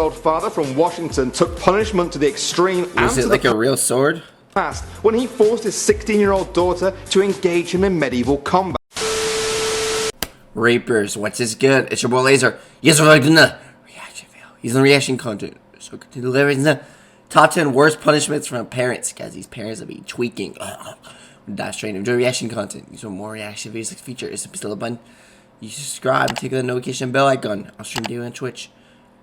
38-year-old father from Washington took punishment to the extreme Was it like a real sword? past when he forced his 16-year-old daughter to engage him in medieval combat. Rapers, what's this good? It's your boy Laser. Yes, we're like in the reaction video. He's in the reaction content. So continue delivering the top 10 worst punishments from parents. Guys, these parents will be tweaking. Dive straight into reaction content. These are more reaction videos like feature. Is still a button. You subscribe and click the notification bell icon. I'll stream video on Twitch.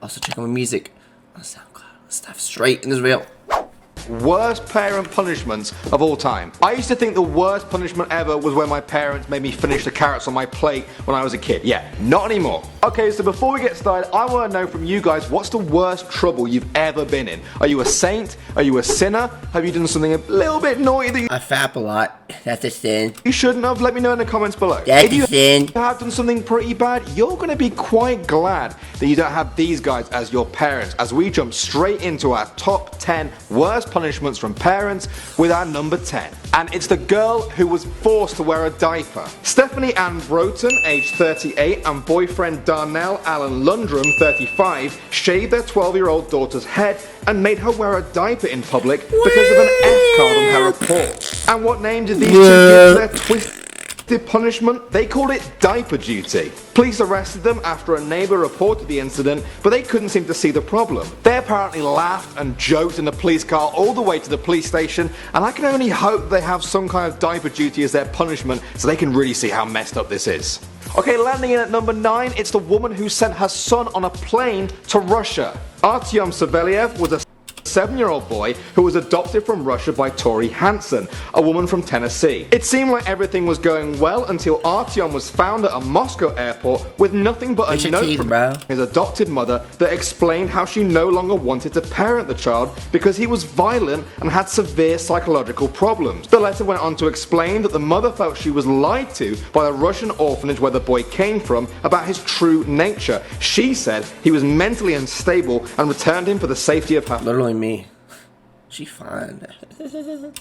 Also check out my music on SoundCloud. Let's dive straight in this video. Worst parent punishments of all time. I used to think the worst punishment ever was when my parents made me finish the carrots on my plate when I was a kid. Yeah, not anymore. Okay, so before we get started, I want to know from you guys, what's the worst trouble you've ever been in? Are you a saint? Are you a sinner? Have you done something a little bit naughty that I fap a lot. That's a sin. you shouldn't have? Let me know in the comments below. That's If you a sin. have done something pretty bad, you're going to be quite glad that you don't have these guys as your parents, as we jump straight into our top 10 worst punishments from parents with our number 10. And it's the girl who was forced to wear a diaper. Stephanie Ann Broughton, age 38, and boyfriend Darnell Allen Lundrum, 35, shaved their 12-year-old daughter's head and made her wear a diaper in public because of an F card on her report. And what name did these two give to their twisted punishment? They called it diaper duty. Police arrested them after a neighbor reported the incident, but they couldn't seem to see the problem. They apparently laughed and joked in the police car all the way to the police station, and I can only hope they have some kind of diaper duty as their punishment so they can really see how messed up this is. Okay, landing in at number 9, it's the woman who sent her son on a plane to Russia. Artyom Savelyev was a 7-year-old boy who was adopted from Russia by Tori Hansen, a woman from Tennessee. It seemed like everything was going well until Artyom was found at a Moscow airport with nothing but a note from his adopted mother that explained how she no longer wanted to parent the child because he was violent and had severe psychological problems. The letter went on to explain that the mother felt she was lied to by the Russian orphanage where the boy came from about his true nature. She said he was mentally unstable and returned him for the safety of her Literally me. She fine.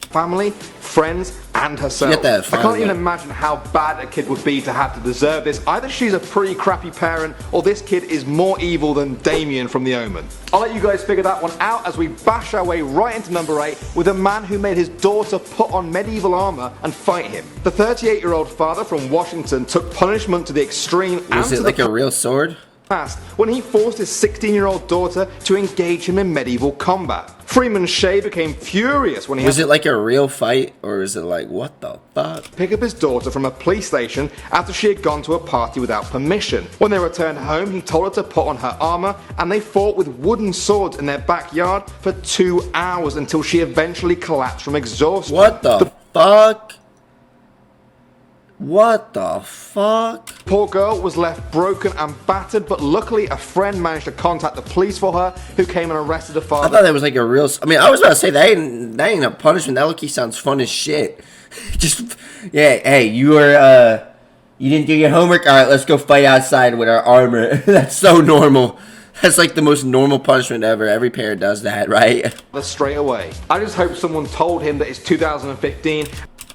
family, friends, and herself. I can't even imagine how bad a kid would be to have to deserve this. Either she's a pretty crappy parent, or this kid is more evil than Damien from The Omen. I'll let you guys figure that one out as we bash our way right into number 8 with a man who made his daughter put on medieval armor and fight him. The 38-year-old father from Washington took punishment to the extreme. Was it like a real sword? Past when he forced his 16-year-old daughter to engage him in medieval combat. Freeman Shea became furious when he Was it like a real fight, or is it like, what the fuck? Pick up his daughter from a police station after she had gone to a party without permission. When they returned home, he told her to put on her armor, and they fought with wooden swords in their backyard for 2 hours until she eventually collapsed from exhaustion. What the fuck? What the fuck? Poor girl was left broken and battered, but luckily a friend managed to contact the police for her, who came and arrested the father. I thought that was like a real. I mean, I was about to say that ain't a punishment. That lucky sounds fun as shit. Just yeah, hey, you were you didn't do your homework. All right, let's go fight outside with our armor. That's so normal. That's like the most normal punishment ever. Every parent does that, right? Straight away. I just hope someone told him that it's 2015.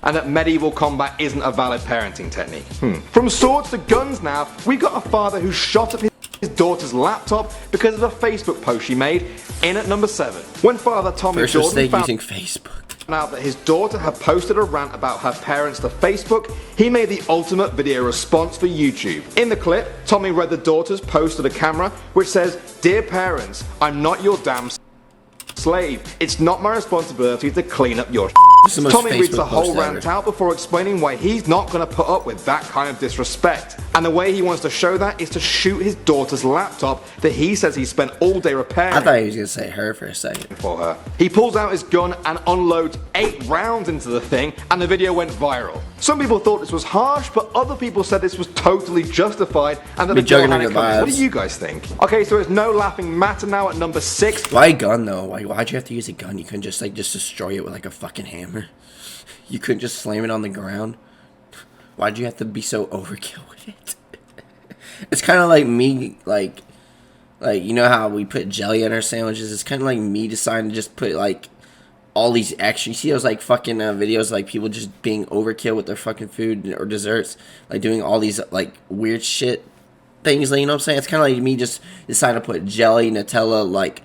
And that medieval combat isn't a valid parenting technique. From swords to guns now, we've got a father who shot up his daughter's laptop because of a Facebook post she made. In at number 7. When father Tommy Jordan found using Facebook. out that his daughter had posted a rant about her parents to Facebook, he made the ultimate video response for YouTube. In the clip, Tommy read the daughter's post to the camera, which says, "Dear parents, I'm not your damn slave. It's not my responsibility to clean up your Tommy reads the whole rant out before explaining why he's not going to put up with that kind of disrespect. And the way he wants to show that is to shoot his daughter's laptop that he says he spent all day repairing. I thought he was going to say her for a second. For her. He pulls out his gun and unloads 8 rounds into the thing, and the video went viral. Some people thought this was harsh, but other people said this was totally justified and that the girl had it coming. What do you guys think? Okay, so it's no laughing matter now at number 6. Why a gun though? Why'd you have to use a gun? You couldn't just destroy it with like a fucking hammer. You couldn't just slam it on the ground. Why'd you have to be so overkill with it? It's kind of like me, like you know how we put jelly on our sandwiches. It's kind of like me deciding to just put like all these extra. You see those like fucking videos like people just being overkill with their fucking food or desserts, like doing all these like weird shit. things. Like, you know what I'm saying? It's kind of like me just deciding to put jelly, Nutella, like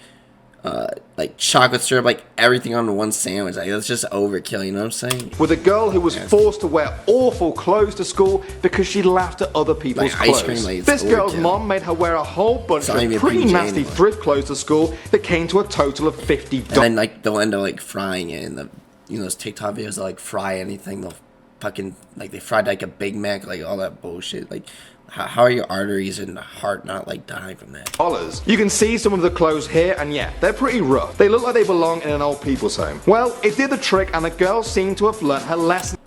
chocolate syrup, like everything on one sandwich. Like, that's just overkill, you know what I'm saying? With a girl who was forced to wear awful clothes to school because she laughed at other people's like clothes. ice cream, like, This girl's overkill. mom made her wear a whole bunch of pretty nasty thrift clothes to school that came to a total of $50. And then like they'll end up like frying it in the, you know, those TikTok videos that like fry anything. They'll fucking like they fried like a Big Mac, like all that bullshit. Like, how are your arteries and heart not like dying from that? You can see some of the clothes here, and yeah, they're pretty rough. They look like they belong in an old people's home. Well, it did the trick, and the girl seemed to have learnt her lesson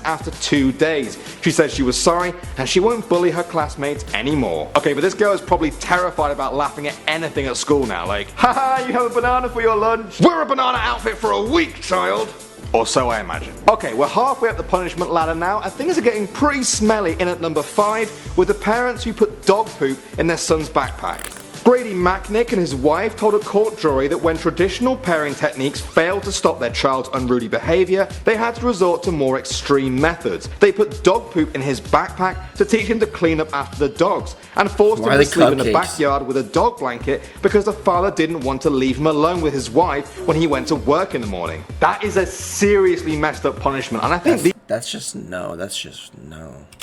after 2 days. She said she was sorry, and she won't bully her classmates anymore. Okay, but this girl is probably terrified about laughing at anything at school now, like, haha, you have a banana for your lunch? Wear a banana outfit for a week, child! Or so I imagine. Okay, we're halfway up the punishment ladder now, and things are getting pretty smelly in at number 5 with the parents who put dog poop in their son's backpack. Grady Macknick and his wife told a court jury that when traditional parenting techniques failed to stop their child's unruly behaviour, they had to resort to more extreme methods. They put dog poop in his backpack to teach him to clean up after the dogs, and forced him to sleep in the backyard with a dog blanket because the father didn't want to leave him alone with his wife when he went to work in the morning. That is a seriously messed up punishment, and I think that's just no.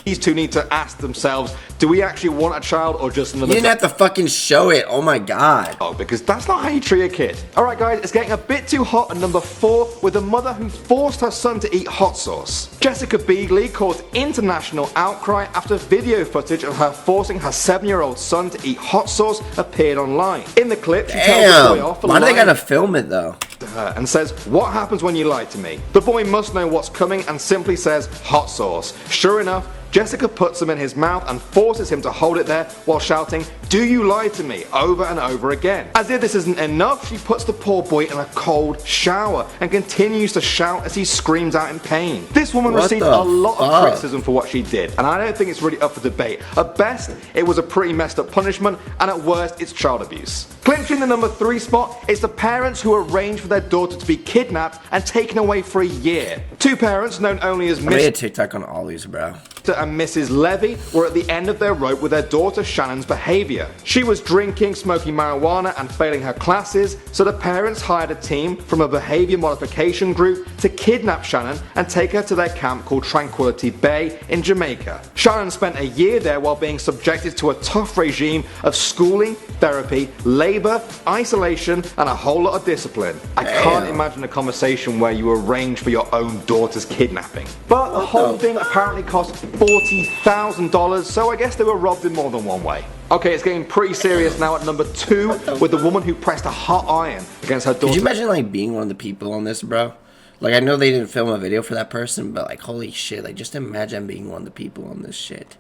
These two need to ask themselves, do we actually want a child or just another? You didn't have to fucking show it. Oh my god. Oh, because that's not how you treat a kid. Alright guys, it's getting a bit too hot at number 4 with a mother who forced her son to eat hot sauce. Jessica Bigley caused international outcry after video footage of her forcing her 7-year-old son to eat hot sauce appeared online. In the clip, she tells the boy off for lying. Why do they gotta lying film it though? to her and says, "What happens when you lie to me?" The boy must know what's coming and simply says, "hot sauce." Sure enough, Jessica puts them in his mouth and forces him to hold it there while shouting, "Do you lie to me?" over and over again. As if this isn't enough, she puts the poor boy in a cold shower and continues to shout as he screams out in pain. This woman received a lot of criticism for what she did, and I don't think it's really up for debate. At best, it was a pretty messed up punishment, and at worst, it's child abuse. Clinching the number 3 spot is the parents who arranged for their daughter to be kidnapped and taken away for a year. Two parents known only as I made a TikTok on all these, bro. And Mrs. Levy were at the end of their rope with their daughter Shannon's behaviour. She was drinking, smoking marijuana and failing her classes, so the parents hired a team from a behaviour modification group to kidnap Shannon and take her to their camp called Tranquility Bay in Jamaica. Shannon spent a year there while being subjected to a tough regime of schooling, therapy, labour, isolation and a whole lot of discipline. I can't imagine a conversation where you arrange for your own daughter's kidnapping. But the whole thing apparently cost $40,000, so I guess they were robbed in more than one way. Okay, it's getting pretty serious now at number 2 with the woman who pressed a hot iron against her daughter. Could you imagine like being one of the people on this, bro? Like, I know they didn't film a video for that person, but like, holy shit, like, just imagine being one of the people on this shit.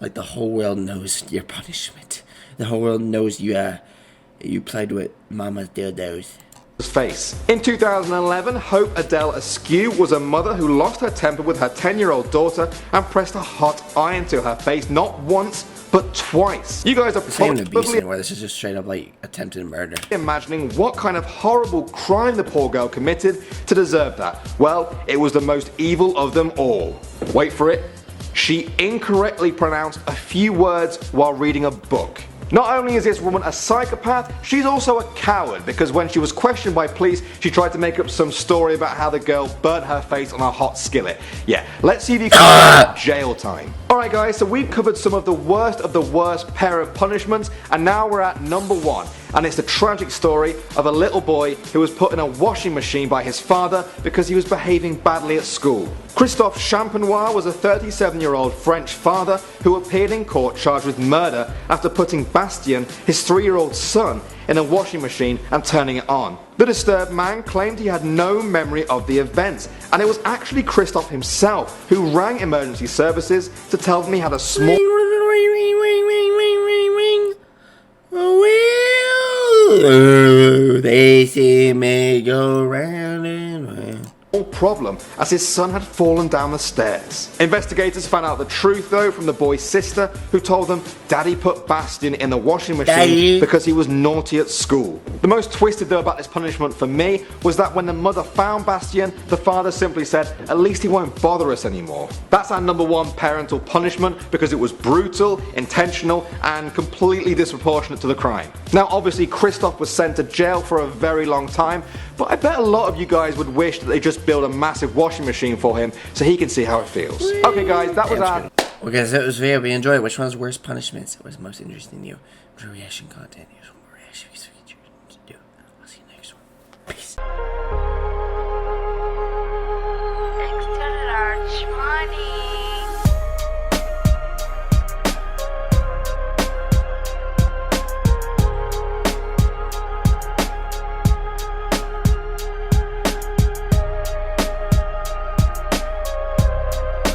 Like, the whole world knows your punishment. The whole world knows you played with mama's dildos. Face. In 2011, Hope Adele Askew was a mother who lost her temper with her 10-year-old daughter and pressed a hot iron to her face not once but twice. You guys are probably where this is just straight up like attempted murder. Imagining what kind of horrible crime the poor girl committed to deserve that. Well, it was the most evil of them all. Wait for it. She incorrectly pronounced a few words while reading a book. Not only is this woman a psychopath, she's also a coward because when she was questioned by police, she tried to make up some story about how the girl burnt her face on a hot skillet. Yeah, let's see if you can get jail time. Alright guys, so we've covered some of the worst parent punishments, and now we're at number 1. And it's the tragic story of a little boy who was put in a washing machine by his father because he was behaving badly at school. Christophe Champenois was a 37-year-old French father who appeared in court charged with murder after putting Bastien, his 3-year-old son, in a washing machine and turning it on. The disturbed man claimed he had no memory of the events, and it was actually Christophe himself who rang emergency services to tell them he had a small they see me go round and round. problem as his son had fallen down the stairs. Investigators found out the truth though from the boy's sister, who told them Daddy put Bastian in the washing machine because he was naughty at school. The most twisted though about this punishment for me was that when the mother found Bastian, the father simply said, at least he won't bother us anymore. That's our number one parental punishment because it was brutal, intentional and completely disproportionate to the crime. Now obviously Christoph was sent to jail for a very long time, but I bet a lot of you guys would wish that they just build a massive washing machine for him so he can see how it feels. Okay guys, that was our... Well guys, that was video. We enjoyed. Which one's worst punishments? What was most interesting to you? For reaction content, here's one more reaction. I'll see you next one. Peace.